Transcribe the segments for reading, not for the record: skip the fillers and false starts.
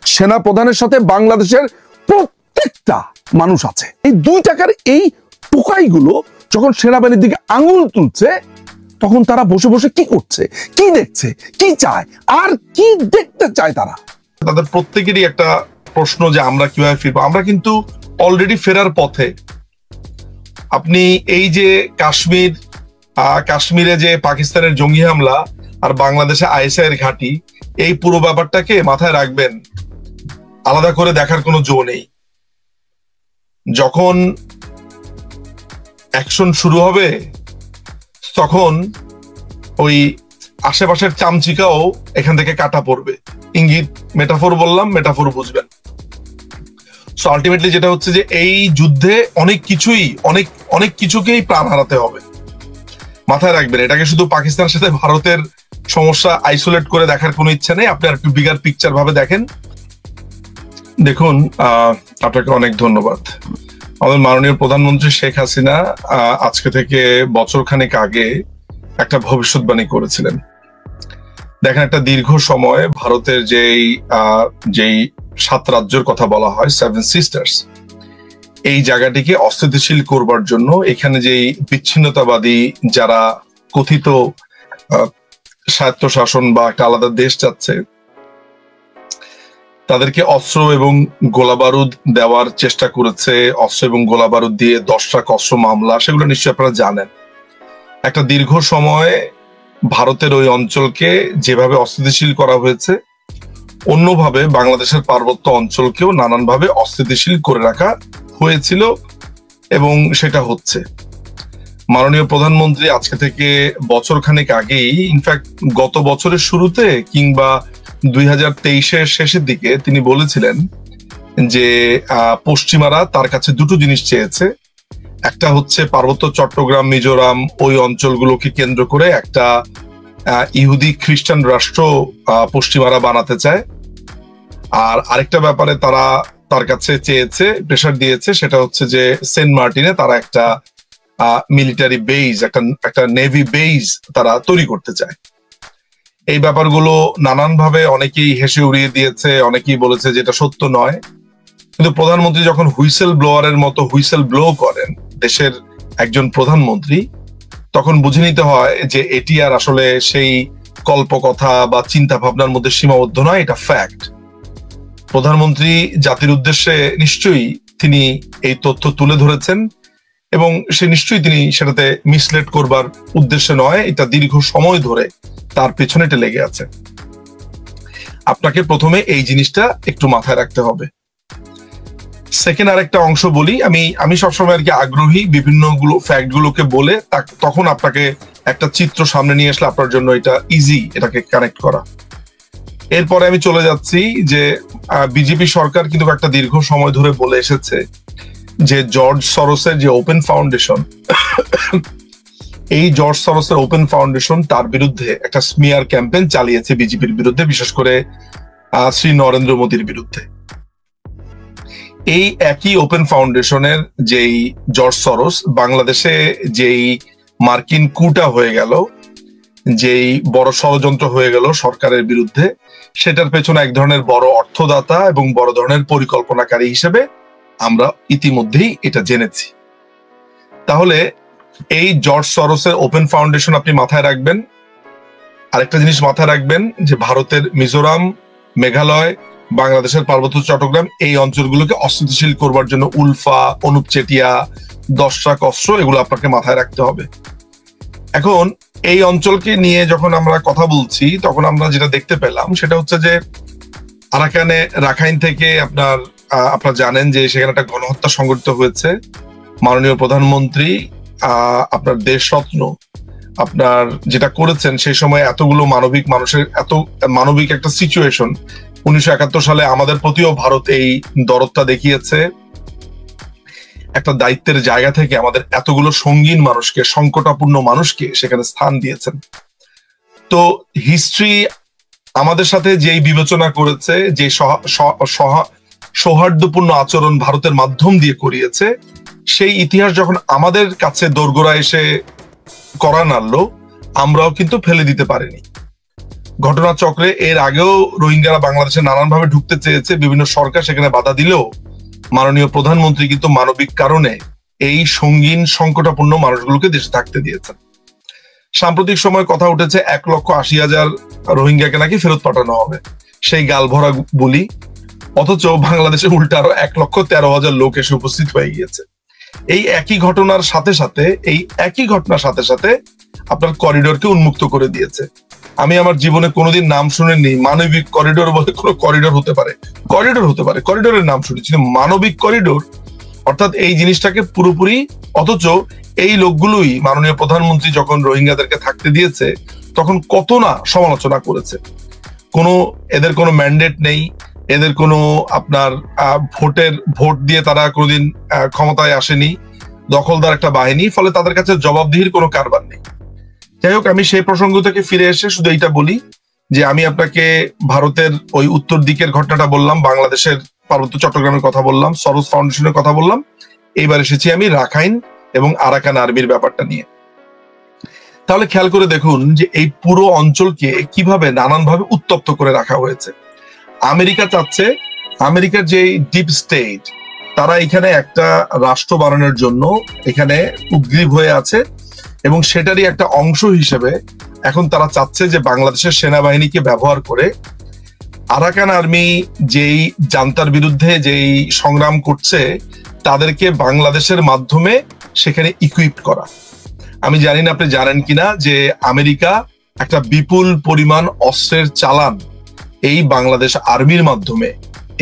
সেনা প্রধানের সাথে বাংলাদেশের প্রত্যেকটা মানুষ আছে। এই 2 টাকার এই টোকাইগুলো যখন সেনাবাহিনীর দিকে আঙুল তুলছে, তখন তারা বসে বসে কি করছে, কি দেখছে, কি চায়, আর কি দেখতে চায় তারা? তাদের প্রত্যেকেরই একটা প্রশ্ন যে আমরা কিভাবে ফিরবো। আমরা কিন্তু অলরেডি ফেরার পথে। আপনি এই যে কাশ্মীরে যে পাকিস্তানের জঙ্গি হামলা আর বাংলাদেশে আইএসআই এর ঘাঁটি, এই পুরো ব্যাপারটাকে মাথায় রাখবেন, আলাদা করে দেখার কোনো জো নেই। যখন অ্যাকশন শুরু হবে তখন ওই আশেপাশের চামচিকাও এখান থেকে কাটা পড়বে। ইঙ্গিত, মেটাফোর বললাম, মেটাফোর বুঝবেন। সো আলটিমেটলি যেটা হচ্ছে যে এই যুদ্ধে অনেক কিছুকেই প্রাণ হারাতে হবে, মাথায় রাখবেন। এটাকে শুধু পাকিস্তানের সাথে ভারতের সমস্যা আইসোলেট করে দেখার কোনো ইচ্ছা নেই। আপনি একটু বিগার পিকচার ভাবে দেখেন। দেখুন, আপনাকে অনেক ধন্যবাদ। আমাদের মাননীয় প্রধানমন্ত্রী শেখ হাসিনা আজকে থেকে বছরখানেক আগে একটা ভবিষ্যৎবাণী করেছিলেন। দেখেন, একটা দীর্ঘ সময় ভারতের যেই 7 রাজ্যের কথা বলা হয়, 7 সিস্টার্স, এই জায়গাটিকে অস্থিতিশীল করবার জন্য এখানে যেই বিচ্ছিন্নতাবাদী যারা কথিত স্বায়ত্তশাসন বা একটা আলাদা দেশ চাচ্ছে, তাদেরকে অস্ত্র এবং গোলাবারুদ দেওয়ার চেষ্টা করেছে। অস্ত্র এবং গোলাবারুদ দিয়ে 10টা অস্ত্র মামলা, সেগুলো নিশ্চয়ই আপনারা জানেন। একটা দীর্ঘ সময় ভারতের ওই অঞ্চলকে যেভাবে অস্থিতিশীল করা হয়েছে, অন্যভাবে বাংলাদেশের পার্বত্য অঞ্চলকেও নানানভাবে অস্থিতিশীল করে রাখা হয়েছিল এবং সেটা হচ্ছে। মাননীয় প্রধানমন্ত্রী আজকে থেকে বছরখানেক আগেই, ইনফ্যাক্ট গত বছরের শুরুতে কিংবা 2023-এর শেষের দিকে তিনি বলেছিলেন যে পশ্চিমারা তার কাছে 2টো জিনিস চেয়েছে। একটা হচ্ছে পার্বত্য চট্টগ্রাম, মিজোরাম, ওই অঞ্চলগুলোকে কেন্দ্র করে একটা ইহুদি খ্রিস্টান রাষ্ট্র পশ্চিমারা বানাতে চায়। আর আরেকটা ব্যাপারে তারা তার কাছে চেয়েছে, প্রেশার দিয়েছে, সেটা হচ্ছে যে সেন্ট মার্টিনে তারা একটা মিলিটারি বেজ, একটা নেভি বেজ তারা তৈরি করতে চায়। এই ব্যাপারগুলো নানানভাবে অনেকেই হেসে উড়িয়ে দিয়েছে, অনেকেই বলেছে যেটা সত্য নয়। কিন্তু প্রধানমন্ত্রী যখন হুইসেল ব্লোয়ারের মতো হুইসেল ব্লো করেন দেশের একজন প্রধানমন্ত্রী, তখন বুঝে নিতে হয় যে এটি আর আসলে সেই কল্পকথা বা চিন্তা ভাবনার মধ্যে সীমাবদ্ধ নয়, এটা ফ্যাক্ট। প্রধানমন্ত্রী জাতির উদ্দেশ্যে নিশ্চয়ই তিনি এই তথ্য তুলে ধরেছেন এবং সে নিশ্চয়ই তিনি সেটাতে মিসলেড করবার উদ্দেশ্যে নয়, এটা দীর্ঘ সময় ধরে তার পেছনে এটা লেগে আছে। আপনাকে প্রথমে এই জিনিসটা একটু মাথায় রাখতে হবে। সেকেন্ড আরেকটা অংশ বলি, আমি সবসময় আর কি আগ্রহী বিভিন্ন ফ্যাক্ট গুলোকে বলে তখন আপনাকে একটা চিত্র সামনে নিয়ে আসলে আপনার জন্য এটা ইজি, এটাকে কানেক্ট করা। এরপরে আমি চলে যাচ্ছি যে বিজেপি সরকার কিন্তু একটা দীর্ঘ সময় ধরে বলে এসেছে যে জর্জ সরোসের যে ওপেন ফাউন্ডেশন, এই জর্জ সরোসের ওপেন ফাউন্ডেশন তার বিরুদ্ধে একটা স্মিয়ার ক্যাম্পেইন চালিয়েছে বিজেপির বিরুদ্ধে, বিশেষ করে শ্রী নরেন্দ্র মোদীর বিরুদ্ধে। এই একই ওপেন ফাউন্ডেশনের যেই জর্জ সরোস বাংলাদেশে যেই মার্কিন কুটা হয়ে গেল, যেই বড় ষড়যন্ত্র হয়ে গেল সরকারের বিরুদ্ধে, সেটার পেছনে এক ধরনের বড় অর্থদাতা এবং বড় ধরনের পরিকল্পনাকারী হিসেবে আমরা ইতিমধ্যেই এটা জেনেছি। তাহলে এই জর্জ সরোসের ওপেন ফাউন্ডেশন আপনি মাথায় রাখবেন। আরেকটা জিনিস মাথায় রাখবেন যে ভারতের মিজোরাম, মেঘালয়, বাংলাদেশের পার্বত্য চট্টগ্রাম, এই অঞ্চলগুলোকে অস্থিতিশীল করবার জন্য উলফা, অনুপ চেটিয়া, 10টা অস্ত্র, এগুলো আপনাকে মাথায় রাখতে হবে। এখন এই অঞ্চলকে নিয়ে যখন আমরা কথা বলছি, তখন আমরা যেটা দেখতে পেলাম সেটা হচ্ছে যে রাখাইন থেকে আপনারা জানেন যে সেখানে একটা গণহত্যা সংঘটিত হয়েছে। মাননীয় প্রধানমন্ত্রী আপনার দেশরত্ন আপনার যেটা করেছেন, সেই সময় এতগুলো মানুষের এত মানবিক একটা সিচুয়েশন, 1971 সালে আমাদের প্রতিও ভারত এই দরদটা দেখিয়েছে। একটা দায়িত্বের জায়গা থেকে আমাদের এতগুলো সঙ্গীন মানুষকে, সংকটাপূর্ণ মানুষকে সেখানে স্থান দিয়েছেন। তো হিস্ট্রি আমাদের সাথে যেই বিবেচনা করেছে, যে সৌহার্দ্যপূর্ণ আচরণ ভারতের মাধ্যম দিয়ে করিয়েছে, সেই ইতিহাস যখন আমাদের কাছে দোরগোড়া এসে করা নাড়লো, আমরাও কিন্তু ফেলে দিতে পারিনি। ঘটনাচক্রে এর আগেও রোহিঙ্গারা বাংলাদেশে নানানভাবে ঢুকতে চেয়েছে, বিভিন্ন সরকার সেখানে বাধা দিলেও মাননীয় প্রধানমন্ত্রী কিন্তু মানবিক কারণে এই সঙ্গীন সংকটাপূর্ণ মানুষগুলোকে দেশে থাকতে দিয়েছেন। সাম্প্রতিক সময় কথা উঠেছে 1,80,000 রোহিঙ্গাকে নাকি ফেরত পাঠানো হবে, সেই গাল ভরা বলি। অথচ বাংলাদেশে উল্টা আরো 1,13,000 লোক এসে উপস্থিত হয়ে গিয়েছে। এই একই ঘটনার সাথে সাথে আপনার করিডোরকে উন্মুক্ত করে দিয়েছে। আমি আমার জীবনে কোনোদিন নাম শুনিনি মানবিক করিডোর বলে কোনো করিডোর হতে পারে, করিডোরের নাম শুনেছি, মানবিক করিডোর অর্থাৎ এই জিনিসটাকে পুরোপুরি। অথচ এই লোকগুলোই মাননীয় প্রধানমন্ত্রী যখন রোহিঙ্গাদেরকে থাকতে দিয়েছে তখন কত না সমালোচনা করেছে। এদের কোনো ম্যান্ডেট নেই, এদের কোনো আপনার ভোট দিয়ে তারা কোনোদিন ক্ষমতায় আসেনি, দখলদার একটা বাহিনী, ফলে তাদের কাছে জবাবদিহির কোনো কারবার নেই। যাই হোক, আমি সেই প্রসঙ্গ থেকে ফিরে এসে শুধু এইটা বলি যে আমি আপনাকে ভারতের ওই উত্তর দিকের ঘটনাটা বললাম, বাংলাদেশের পার্বত্য চট্টগ্রামের কথা বললাম, সরোজ ফাউন্ডেশনের কথা বললাম, এইবার এসেছি আমি রাখাইন এবং আরাকান আর্মির ব্যাপারটা নিয়ে। তাহলে খেয়াল করে দেখুন যে এই পুরো অঞ্চলকে কিভাবে নানানভাবে উত্তপ্ত করে রাখা হয়েছে। আমেরিকা চাচ্ছে, আমেরিকার যে ডিপ স্টেট তারা এখানে একটা রাষ্ট্র বানানোর জন্য এখানে উদ্গ্রীব হয়ে আছে এবং সেটারই একটা অংশ হিসেবে এখন তারা চাচ্ছে যে বাংলাদেশের সেনাবাহিনীকে ব্যবহার করে আরাকান আর্মি যেই জান্তার বিরুদ্ধে যেই সংগ্রাম করছে তাদেরকে বাংলাদেশের মাধ্যমে সেখানে ইকুইপ করা। আমি জানি না আপনি জানেন কিনা যে আমেরিকা একটা বিপুল পরিমাণ অস্ত্রের চালান এই বাংলাদেশ আর্মির মাধ্যমে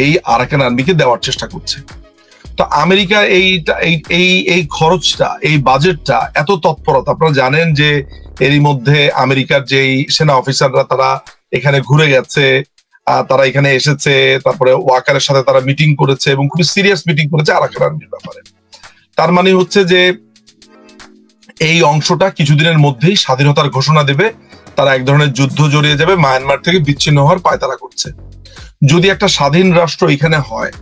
এই আরাকান আর্মিকে দেওয়ার চেষ্টা করছে। তো আমেরিকা এই খরচটা, এই বাজেটটা, এত তৎপরতা, আপনারা জানেন যে এরই মধ্যে আমেরিকার যেই সেনা অফিসাররা তারা এখানে ঘুরে গেছে, তারা এখানে এসেছে, তারপরে ওয়াকারের সাথে তারা মিটিং করেছে এবং খুবই সিরিয়াস মিটিং করেছে আরাকান আর্মির ব্যাপারে। তার মানে হচ্ছে যে এই অংশটা কিছুদিনের মধ্যেই স্বাধীনতার ঘোষণা দেবে, তারা এক ধরনের যুদ্ধ জড়িয়ে যাবে, মায়ানমার থেকে বিচ্ছিন্ন হওয়ার পায়তারা করছে। যদি একটা স্বাধীন রাষ্ট্র এখানে হয়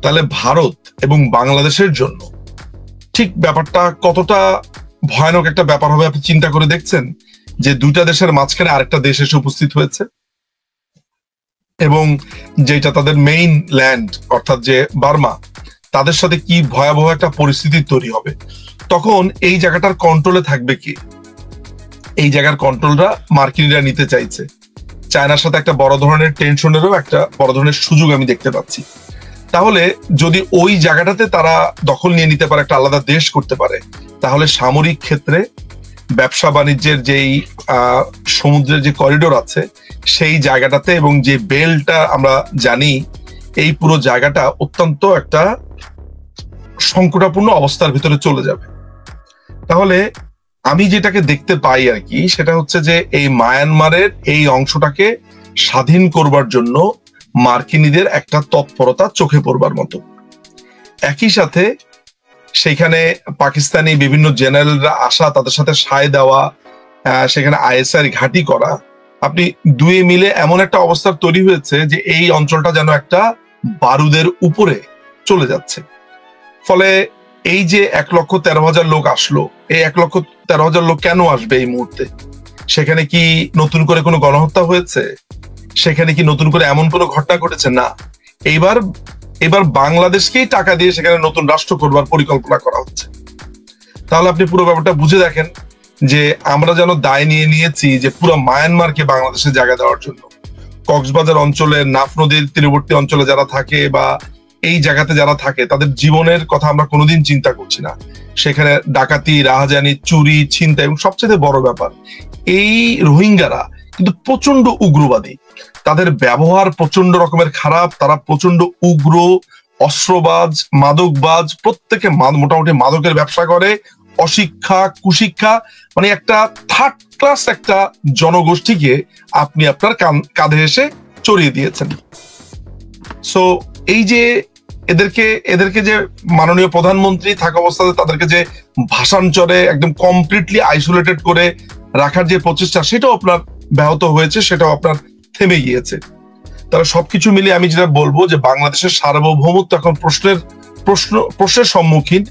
তাহলে ভারত এবং বাংলাদেশের জন্য ঠিক ব্যাপারটা কতটা ভয়ানক একটা ব্যাপার হবে আপনি চিন্তা করে দেখছেন যে দুইটা দেশের মাঝখানে আরেকটা দেশ এসে উপস্থিত হয়েছে এবং যেটা তাদের মেইন ল্যান্ড অর্থাৎ যে বার্মা, তাদের সাথে কি ভয়াবহ একটা পরিস্থিতি তৈরি হবে। তখন এই জায়গাটার কন্ট্রোলে থাকবে কি? এই জায়গার কন্ট্রোলটা মার্কিনিরা নিতে চাইছে। চায়নার সাথে একটা বড় ধরনের টেনশনেরও একটা বড় ধরনের সুযোগ আমি দেখতে পাচ্ছি। তাহলে যদি ওই জায়গাটাতে তারা দখল নিয়ে নিতে পারে, একটা আলাদা দেশ করতে পারে, তাহলে সামরিক ক্ষেত্রে ব্যবসা বাণিজ্যের যেই সমুদ্রের যে করিডোর আছে সেই জায়গাটাতে এবং যে বেলটা আমরা জানি, এই পুরো জায়গাটা অত্যন্ত একটা সংকটাপূর্ণ অবস্থার ভিতরে চলে যাবে। তাহলে আমি যেটাকে দেখতে পাই আর কি, সেটা হচ্ছে যে এই মায়ানমারের এই অংশটাকে স্বাধীন করবার জন্য মার্কিনীদের একটা তৎপরতা চোখে পড়বার মতো। একই সাথে সেখানে পাকিস্তানি বিভিন্ন জেনারেলরা আসা, তাদের সাথে সায় দেওয়া, সেখানে আইএসআই ঘাঁটি করা, আপনি দুয়ে মিলে এমন একটা অবস্থা তৈরি হয়েছে যে এই অঞ্চলটা যেন একটা বারুদের উপরে চলে যাচ্ছে। ফলে এই যে 1,13,000 লোক আসলো, এই 1,13,000 লোক কেন আসবে এই মুহূর্তে? সেখানে কি নতুন করে কোনো গণহত্যা হয়েছে? সেখানে কি নতুন করে এমন কোনো ঘটনা ঘটেছে? না, এবার বাংলাদেশকেই টাকা দিয়ে সেখানে নতুন রাষ্ট্র করবার পরিকল্পনা করা হচ্ছে। তাহলে আপনি পুরো ব্যাপারটা বুঝে দেখেন যে আমরা যেন দায় নিয়ে নিয়েছি যে পুরো মায়ানমারকে বাংলাদেশে জায়গা দেওয়ার জন্য। কক্সবাজার অঞ্চলে, নাফ নদীর তীরবর্তী অঞ্চলে যারা থাকে বা এই জায়গাতে যারা থাকে তাদের জীবনের কথা আমরা কোনোদিন চিন্তা করছি না। সেখানে ডাকাতি, রাহাজানি, চুরি, ছিনতাই এবং সবচেয়ে বড় ব্যাপার, এই রোহিঙ্গারা কিন্তু প্রচন্ড উগ্রবাদী, তাদের ব্যবহার প্রচন্ড রকমের খারাপ, তারা প্রচন্ড উগ্র, অস্ত্রবাজ, মাদকবাজ, প্রত্যেকে মোটামুটি মাদকের ব্যবসা করে, অশিক্ষা, কুশিক্ষা, মানে একটা থার্ড ক্লাস একটা জনগোষ্ঠীকে আপনি আপনার কাঁধে এসে চড়িয়ে দিয়েছেন। সো এই যে এদেরকে যে মাননীয় প্রধানমন্ত্রী থাকা অবস্থাতে তাদেরকে যে ভাষাঞ্চরে একদম কমপ্লিটলি আইসোলেটেড করে রাখার যে প্রচেষ্টা, সেটাও আপনার ব্যাহত হয়েছে, সেটাও আপনার থেমে গিয়েছে। তাহলে সবকিছু মিলিয়ে আমি যেটা বলবো যে বাংলাদেশের সার্বভৌমত্ব এখন প্রশ্নের প্রশ্নের সম্মুখীন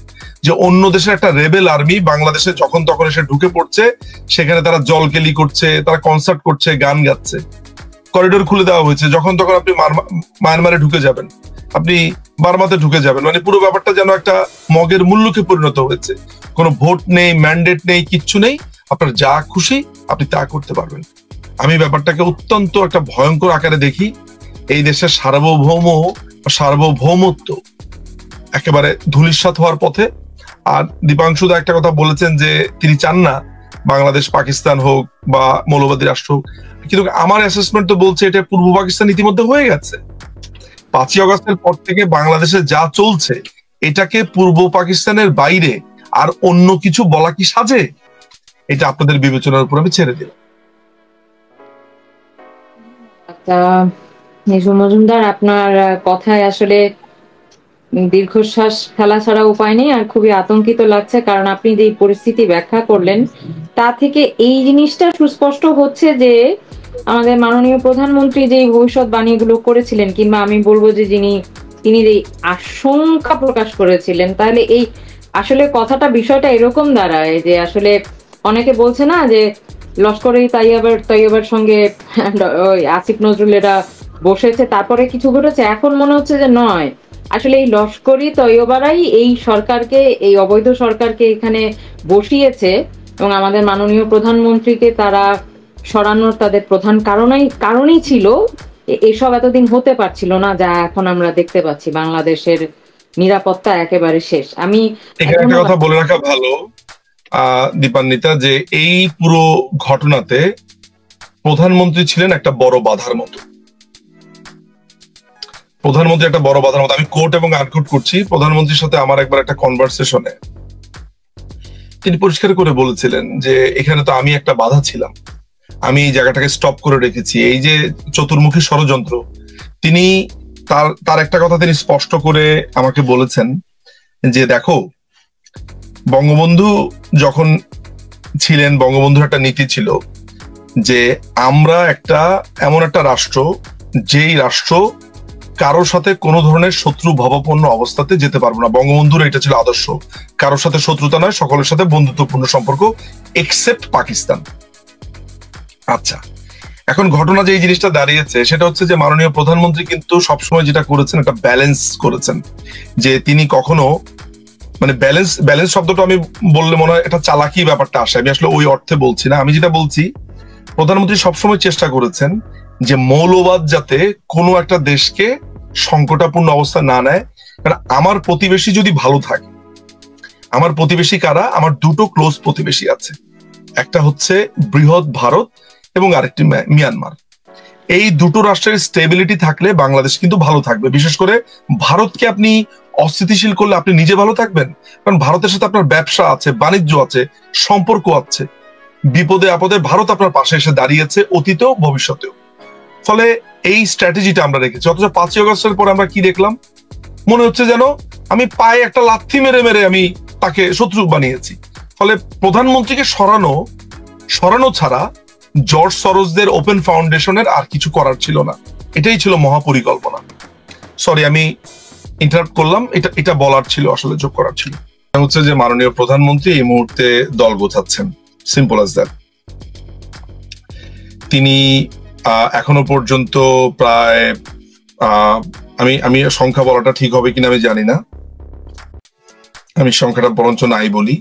যে অন্য দেশের একটা রেবেল আর্মি বাংলাদেশে যখন তখন এসে ঢুকে পড়ছে, সেখানে তারা জলকেলি করছে, তারা কনসার্ট করছে, গান গাচ্ছে। করিডোর খুলে দেওয়া হয়েছে, যখন তখন আপনি মায়ানমারে ঢুকে যাবেন, আপনি বার্মাতে ঢুকে যাবেন, মানে পুরো ব্যাপারটা যেন একটা মগের মূল্যকে পরিণত হয়েছে। কোনো ভোট নেই, ম্যান্ডেট নেই, কিচ্ছু নেই, আপনার যা খুশি আপনি তা করতে পারবেন। আমি ব্যাপারটাকে অত্যন্ত একটা ভয়ঙ্কর আকারে দেখি। এই দেশের সার্বভৌমত্ব একেবারে ধূলিসাৎ হওয়ার পথে। আর দীপাংশুদা একটা কথা বলেছেন যে তিনি চান না বাংলাদেশ পাকিস্তান হোক বা মৌলবাদী রাষ্ট্র হোক, কিন্তু আমার অ্যাসেসমেন্ট তো বলছে এটা পূর্ব পাকিস্তান ইতিমধ্যে হয়ে গেছে। 5ই অগস্টের পর থেকে বাংলাদেশে যা চলছে এটাকে পূর্ব পাকিস্তানের বাইরে আর অন্য কিছু বলা কি সাজে? এটা আপনাদের বিবেচনার উপর আমি ছেড়ে দিলাম। নিঝুম মজুমদার, আপনার কথায় আসলে দীর্ঘশ্বাস ফেলা ছাড়া উপায় নেই, আর খুবই আতঙ্কিত লাগছে, কারণ আপনি যে পরিস্থিতি ব্যাখ্যা করলেন তা থেকে এই জিনিসটা সুস্পষ্ট হচ্ছে যে আমাদের মাননীয় প্রধানমন্ত্রী যে ভবিষ্যৎবাণীগুলো করেছিলেন, কিংবা আমি বলবো যে তিনি যে আশঙ্কা প্রকাশ করেছিলেন, তাহলে এই আসলে কথাটা বিষয়টা এরকম দাঁড়ায় যে আসলে অনেকে বলছে না যে লস্করে তৈয়বার সঙ্গে আসিফ নজরুলেরা বসেছে, তারপরে কিছু ঘটেছে। এখন মনে হচ্ছে যে নয়, আসলে এই লস্করি তৈয়বারাই এই সরকারকে, এই অবৈধ সরকারকে এখানে বসিয়েছে, এবং আমাদের মাননীয় প্রধানমন্ত্রীকে তারা সরানোর তাদের প্রধান কারণই ছিল এসব এতদিন হতে পারছিল না, যা এখন আমরা দেখতে পাচ্ছি। বাংলাদেশের নিরাপত্তা একেবারে শেষ। আমি এখানে একটা কথা বলে রাখা ভালো দীপান্বিতা, যে এই পুরো ঘটনাতে প্রধানমন্ত্রী ছিলেন একটা বড় বাধার মতো। আমি কোট এবং আনকোট করছি। প্রধানমন্ত্রীর সাথে আমার একবার একটা কনভারসেশনে তিনি পরিষ্কার করে বলেছিলেন যে এখানে তো আমি একটা বাধা ছিলাম, আমি এই জায়গাটাকে স্টপ করে রেখেছি। এই যে চতুর্মুখী ষড়যন্ত্র, তিনি তার একটা কথা তিনি স্পষ্ট করে আমাকে বলেছেন যে দেখো, বঙ্গবন্ধু যখন ছিলেন, বঙ্গবন্ধুর একটা নীতি ছিল যে আমরা এমন একটা রাষ্ট্র, যেই রাষ্ট্র কারোর সাথে কোনো ধরনের শত্রু ভাবাপন্ন অবস্থাতে যেতে পারবো না। বঙ্গবন্ধুর এটা ছিল আদর্শ, কারোর সাথে শত্রুতা নয়, সকলের সাথে বন্ধুত্বপূর্ণ সম্পর্ক, এক্সেপ্ট পাকিস্তান। আচ্ছা, এখন ঘটনা যে এই জিনিসটা দাঁড়িয়েছে সেটা হচ্ছে যে মাননীয় প্রধানমন্ত্রী কিন্তু সবসময় যেটা করেছেন, একটা ব্যালেন্স করেছেন। যে তিনি কখনো, মানে ব্যালেন্স শব্দটা আমি বললে মনে হয় এটা চালাকি ব্যাপারটা আসে, আমি আসলে ওই অর্থে বলছি না। আমি যেটা বলছি, প্রধানমন্ত্রী সবসময় চেষ্টা করেছেন যে মৌলবাদ যাতে কোনো একটা দেশকে সংকটাপূর্ণ অবস্থা না নেয়। কারণ আমার প্রতিবেশী যদি ভালো থাকে, আমার প্রতিবেশী কারা? আমার দুটো ক্লোজ প্রতিবেশী আছে, একটা হচ্ছে বৃহৎ ভারত এবং আরেকটি মিয়ানমার। এই দুটো রাষ্ট্রের স্টেবিলিটি থাকলে বাংলাদেশ কিন্তু ভালো থাকবে। বিশেষ করে ভারতকে আপনি অস্থিতিশীল করলে আপনি নিজে ভালো থাকবেন, কারণ ভারতের সাথে আপনার ব্যবসা আছে, বাণিজ্য আছে, সম্পর্ক আছে। বিপদে আপদে ভারত আপনার পাশে এসে দাঁড়িয়েছে, অতীতেও ভবিষ্যতেও। ফলে এই স্ট্র্যাটেজিটা আমরা রেখেছি। অথচ 5ই অগস্টের পর আমরা কি দেখলাম? মনে হচ্ছে যেন আমি পায়ে একটা লাথি মেরে মেরে আমি তাকে শত্রু বানিয়েছি। ফলে প্রধানমন্ত্রীকে সরানো ছাড়া জর্জ সরোজদের ওপেন ফাউন্ডেশনের আর কিছু করার ছিল না। এটাই ছিল মহাপরিকল্পনা। সরি, আমি ইন্টারাপ্ট করলাম, এটা বলার ছিল, আসলে যোগ করার ছিল। হচ্ছে যে মাননীয় প্রধানমন্ত্রী এই মুহূর্তে দল গোছাচ্ছেন, সিম্পল অ্যাজ দ্যাট। তিনি এখনো পর্যন্ত প্রায় আমি সংখ্যা বলাটা ঠিক হবে কিনা আমি জানি না, আমি সংখ্যাটা বরঞ্চ নাই বলি।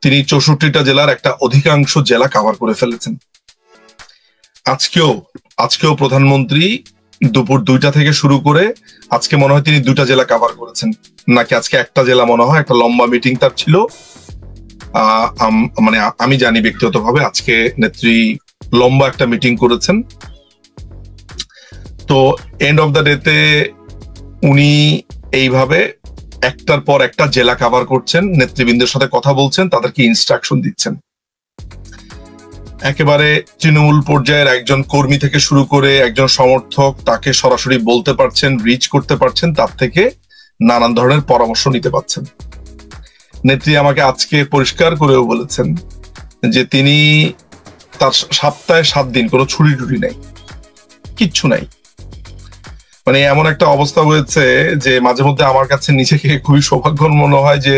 তিনি 64টা জেলার একটা অধিকাংশ জেলা কভার করে ফেলেছেন। আজকেও প্রধানমন্ত্রী দুপুর 2টা থেকে শুরু করে আজকে মনে হয় তিনি 2টা জেলা কভার করেছেন, নাকি আজকে একটা জেলা মনে হয়। একটা লম্বা মিটিং তার ছিল। মানে আমি জানি ব্যক্তিগতভাবে আজকে নেত্রী লম্বা একটা মিটিং করেছেন। তো এন্ড অফ দ্য ডেতে উনি এইভাবে একটার পর একটা জেলা কভার করছেন, নেতৃবৃন্দের সাথে কথা বলছেন, তাদেরকে ইনস্ট্রাকশন দিচ্ছেন। একেবারে তৃণমূল পর্যায়ের একজন কর্মী থেকে শুরু করে একজন সমর্থক তাকে সরাসরি বলতে পারছেন, রিচ করতে পারছেন, তার থেকে নানান ধরনের পরামর্শ নিতে পারছেন। নেত্রী আমাকে আজকে পরিষ্কার করেও বলেছেন যে তিনি তার সপ্তাহে 7 দিন কোনো ছুটি টুটি নাই, কিচ্ছু নাই। মানে এমন একটা অবস্থা হয়েছে যে মাঝে মধ্যে আমার কাছে নিজেকে খুবই সৌভাগ্য মনে হয় যে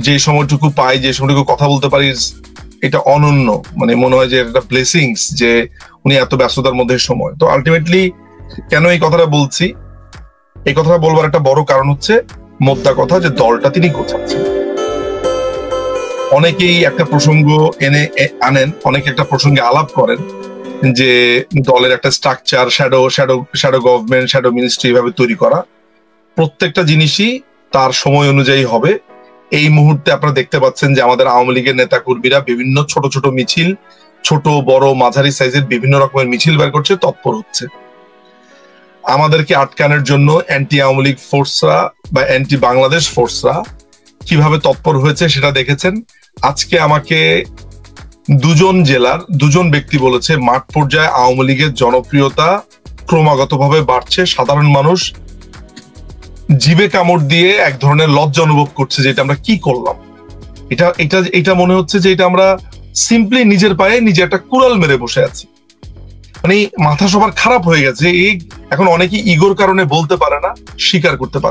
যে সময়টুকু পাই, যে সময়টুকু কথা বলতে পারি, এটা অনন্য। মানে মনে হয় যে এটা ব্লেসিংস যে উনি এত ব্যস্ততার মধ্যে সময়। তো আলটিমেটলি কেন এই কথাটা বলছি, এই কথাটা বলবার একটা বড় কারণ হচ্ছে মোদ্দা কথা যে দলটা তিনি গোছাচ্ছেন। অনেকেই একটা প্রসঙ্গ আনেন, অনেকে একটা প্রসঙ্গে আলাপ করেন যে দলের একটা structure, shadow government, shadow ministry এভাবে তৈরি করা। প্রত্যেকটা জিনিসই তার সময় অনুযায়ী হবে। এই মুহূর্তে আপনারা দেখতে পাচ্ছেন যে আমাদের আওয়ামী লীগের নেতা কর্মীরা বিভিন্ন ছোট ছোট মিছিল, ছোট বড় মাঝারি সাইজের বিভিন্ন রকমের মিছিল বের করছে, তৎপর হচ্ছে। আমাদেরকে আটকানোর জন্য অ্যান্টি আওয়ামী লীগ ফোর্সরা বা অ্যান্টি বাংলাদেশ ফোর্সরা কিভাবে তৎপর হয়েছে সেটা দেখেছেন। আজকে আমাকে দুজন জেলার দুজন ব্যক্তি বলেছে মাঠ পর্যায়ে আওয়ামী লীগের জনপ্রিয়তা ক্রমাগতভাবে বাড়ছে, সাধারণ মানুষ জিভে কামড় দিয়ে এক ধরনের লজ্জা অনুভব করছে যে এটা আমরা কি করলাম। এটা মনে হচ্ছে যে এটা আমরা সিম্পলি নিজের পায়ে নিজে একটা কুড়াল মেরে বসে আছি। মানে মাথা সবার খারাপ হয়ে গেছে। এই এখন অনেকে ইগোর কারণে বলতে পারে না, স্বীকার করতে পারে।